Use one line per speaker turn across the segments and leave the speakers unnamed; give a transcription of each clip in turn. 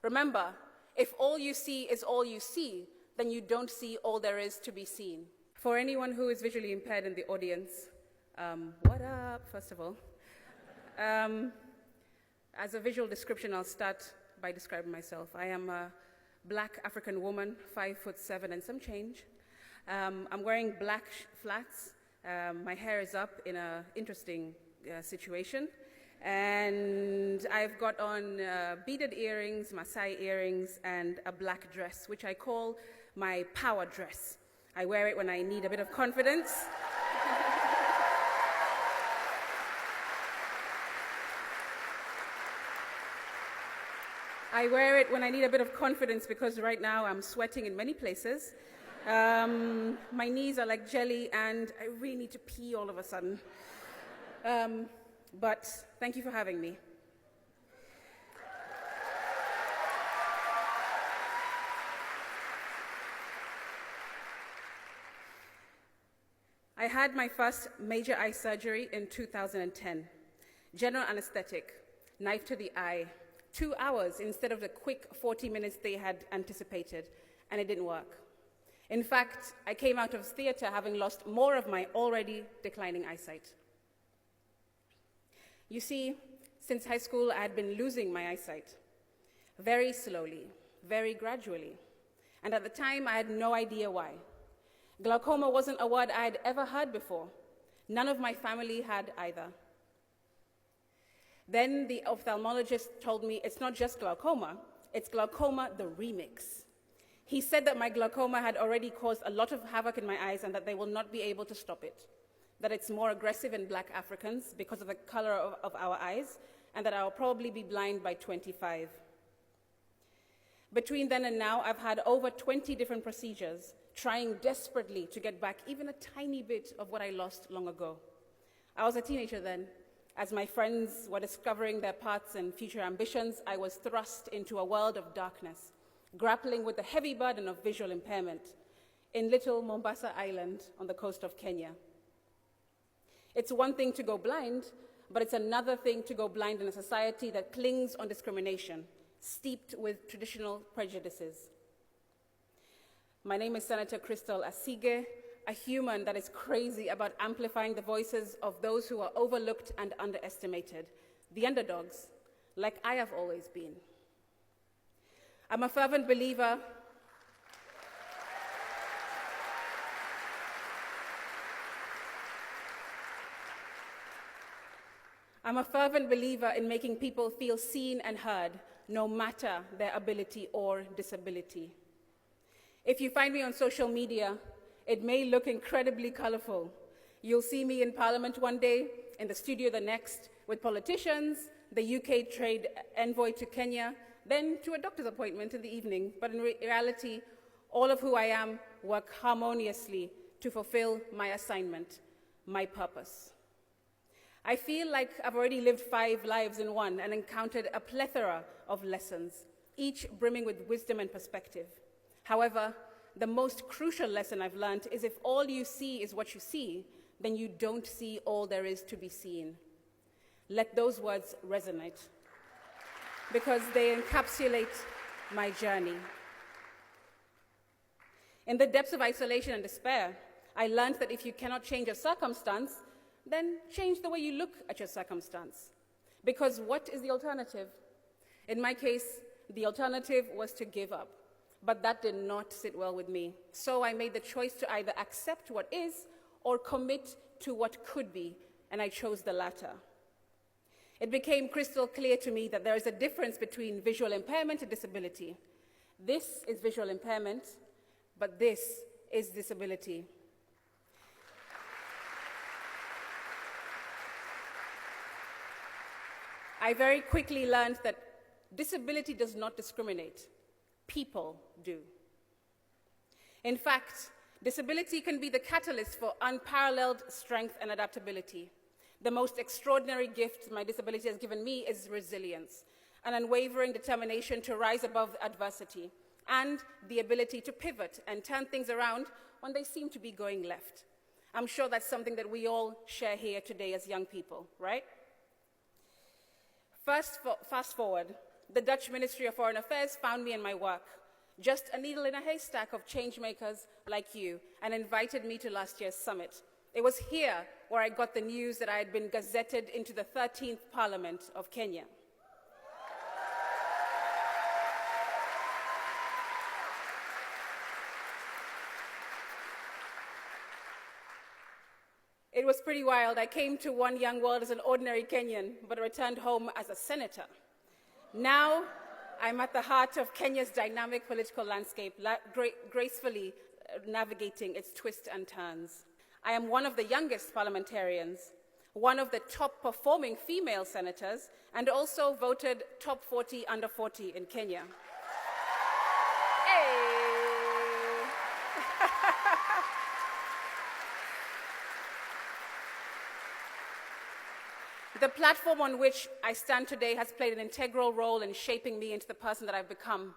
Remember, if all you see is all you see, then you don't see all there is to be seen. For anyone who is visually impaired in the audience, what up, first of all? As a visual description, I'll start by describing myself. I am a black African woman, 5'7" and some change. I'm wearing black flats. My hair is up in an interesting situation. And I've got on beaded earrings, Maasai earrings, and a black dress, which I call my power dress. I wear it when I need a bit of confidence. I wear it when I need a bit of confidence because right now I'm sweating in many places. My knees are like jelly and I really need to pee all of a sudden. But thank you for having me. I had my first major eye surgery in 2010. General anesthetic, knife to the eye, 2 hours instead of the quick 40 minutes they had anticipated, and it didn't work. In fact, I came out of theater having lost more of my already declining eyesight. You see, since high school, I had been losing my eyesight, very slowly, very gradually, and at the time, I had no idea why. Glaucoma wasn't a word I had ever heard before. None of my family had either. Then the ophthalmologist told me it's not just glaucoma, it's glaucoma the remix. He said that my glaucoma had already caused a lot of havoc in my eyes and that they will not be able to stop it, that it's more aggressive in black Africans because of the color of our eyes, and that I'll probably be blind by 25. Between then and now, I've had over 20 different procedures, trying desperately to get back even a tiny bit of what I lost long ago. I was a teenager then. As my friends were discovering their paths and future ambitions, I was thrust into a world of darkness, grappling with the heavy burden of visual impairment in little Mombasa Island on the coast of Kenya. It's one thing to go blind, but it's another thing to go blind in a society that clings on discrimination, steeped with traditional prejudices. My name is Senator Crystal Asige, a human that is crazy about amplifying the voices of those who are overlooked and underestimated, the underdogs, like I have always been. I'm a fervent believer in making people feel seen and heard, no matter their ability or disability. If you find me on social media, it may look incredibly colorful. You'll see me in Parliament one day, in the studio the next, with politicians, the UK trade envoy to Kenya, then to a doctor's appointment in the evening. But in reality, all of who I am work harmoniously to fulfill my assignment, my purpose. I feel like I've already lived 5 lives in one and encountered a plethora of lessons, each brimming with wisdom and perspective. However, the most crucial lesson I've learned is if all you see is what you see, then you don't see all there is to be seen. Let those words resonate, because they encapsulate my journey. In the depths of isolation and despair, I learned that if you cannot change a circumstance, then change the way you look at your circumstance. Because what is the alternative? In my case, the alternative was to give up. But that did not sit well with me. So I made the choice to either accept what is or commit to what could be, and I chose the latter. It became crystal clear to me that there is a difference between visual impairment and disability. This is visual impairment, but this is disability. I very quickly learned that disability does not discriminate. People do. In fact, disability can be the catalyst for unparalleled strength and adaptability. The most extraordinary gift my disability has given me is resilience, an unwavering determination to rise above adversity, and the ability to pivot and turn things around when they seem to be going left. I'm sure that's something that we all share here today as young people, right? Fast forward, the Dutch Ministry of Foreign Affairs found me in my work, just a needle in a haystack of change makers like you, and invited me to last year's summit. It was here where I got the news that I had been gazetted into the 13th Parliament of Kenya. It was pretty wild. I came to one young world as an ordinary Kenyan, but returned home as a senator. Now, I'm at the heart of Kenya's dynamic political landscape, gracefully navigating its twists and turns. I am one of the youngest parliamentarians, one of the top performing female senators, and also voted top 40 under 40 in Kenya. Hey! The platform on which I stand today has played an integral role in shaping me into the person that I've become.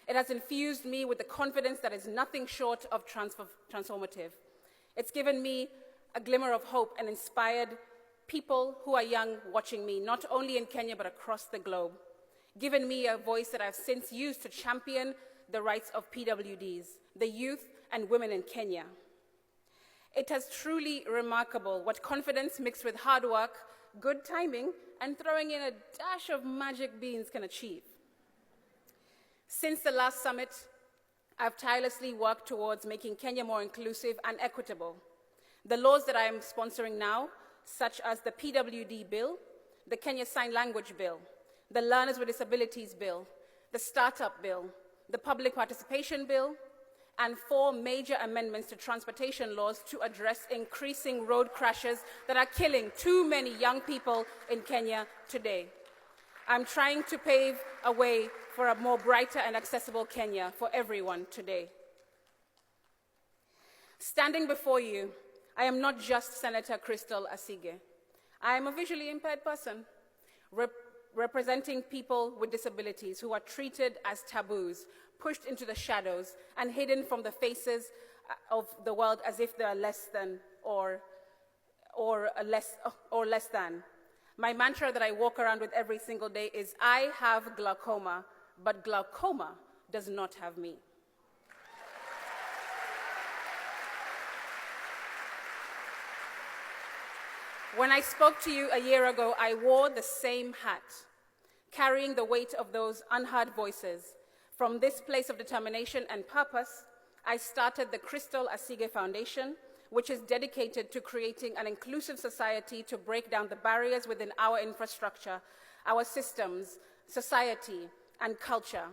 It has infused me with the confidence that is nothing short of transformative. It's given me a glimmer of hope and inspired people who are young watching me, not only in Kenya but across the globe. Given me a voice that I've since used to champion the rights of PWDs, the youth and women in Kenya. It is truly remarkable what confidence mixed with hard work, good timing, and throwing in a dash of magic beans can achieve. Since the last summit, I've tirelessly worked towards making Kenya more inclusive and equitable. The laws that I am sponsoring now, such as the PWD Bill, the Kenya Sign Language Bill, the Learners with Disabilities Bill, the Startup Bill, the Public Participation Bill, and 4 major amendments to transportation laws to address increasing road crashes that are killing too many young people in Kenya today. I'm trying to pave a way for a more brighter and accessible Kenya for everyone today. Standing before you, I am not just Senator Crystal Asige. I am a visually impaired person, representing people with disabilities who are treated as taboos, pushed into the shadows, and hidden from the faces of the world as if they are less than or less than. My mantra that I walk around with every single day is, I have glaucoma, but glaucoma does not have me. When I spoke to you a year ago, I wore the same hat, carrying the weight of those unheard voices. From this place of determination and purpose, I started the Crystal Asige Foundation, which is dedicated to creating an inclusive society to break down the barriers within our infrastructure, our systems, society, and culture.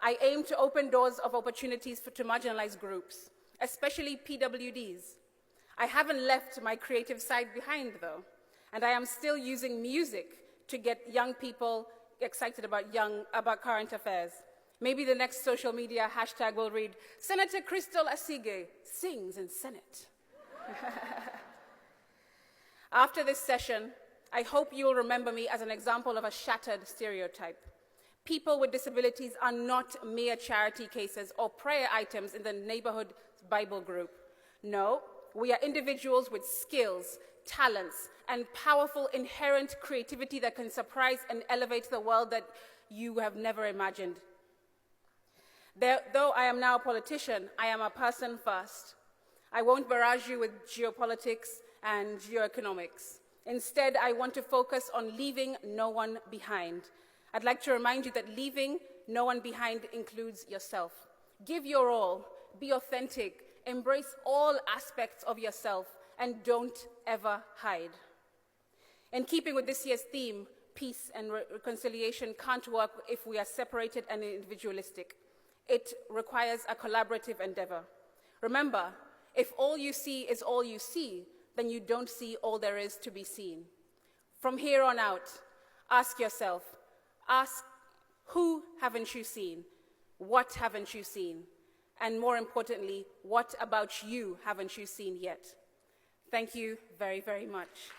I aim to open doors of opportunities to marginalized groups, especially PWDs. I haven't left my creative side behind, though, and I am still using music to get young people excited about current affairs. Maybe the next social media hashtag will read, Senator Crystal Asige sings in Senate. After this session, I hope you will remember me as an example of a shattered stereotype. People with disabilities are not mere charity cases or prayer items in the neighborhood Bible group. No, we are individuals with skills, talents, and powerful inherent creativity that can surprise and elevate the world that you have never imagined. Though I am now a politician, I am a person first. I won't barrage you with geopolitics and geoeconomics. Instead, I want to focus on leaving no one behind. I'd like to remind you that leaving no one behind includes yourself. Give your all, be authentic, embrace all aspects of yourself, and don't ever hide. In keeping with this year's theme, peace and reconciliation can't work if we are separated and individualistic. It requires a collaborative endeavor. Remember, if all you see is all you see, then you don't see all there is to be seen. From here on out, ask yourself, who haven't you seen? What haven't you seen? And more importantly, what about you haven't you seen yet? Thank you very, very much.